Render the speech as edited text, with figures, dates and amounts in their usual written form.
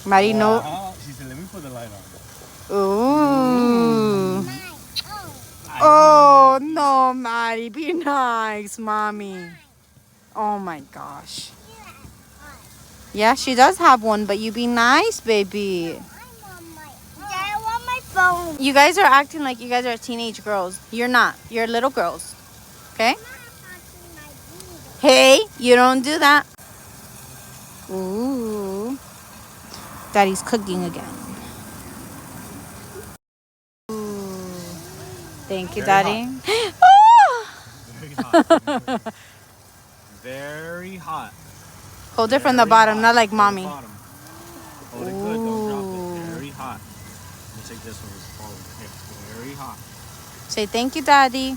Mari, no. She said, let me put the light on. Ooh. Oh, no, Mari. Be nice, mommy. Oh, my gosh. Yeah, she does have one, but you be nice, baby. I want my phone. You guys are acting like you guys are teenage girls. You're not. You're little girls. Okay? Hey, you don't do that. Ooh. Daddy's cooking again. Ooh. Thank you, Daddy. Very hot. Very hot. Hold it from the bottom, not like mommy. Hold it good, don't drop it. Very hot. Let me take this one. It's falling. Okay. Very hot. Say thank you, Daddy.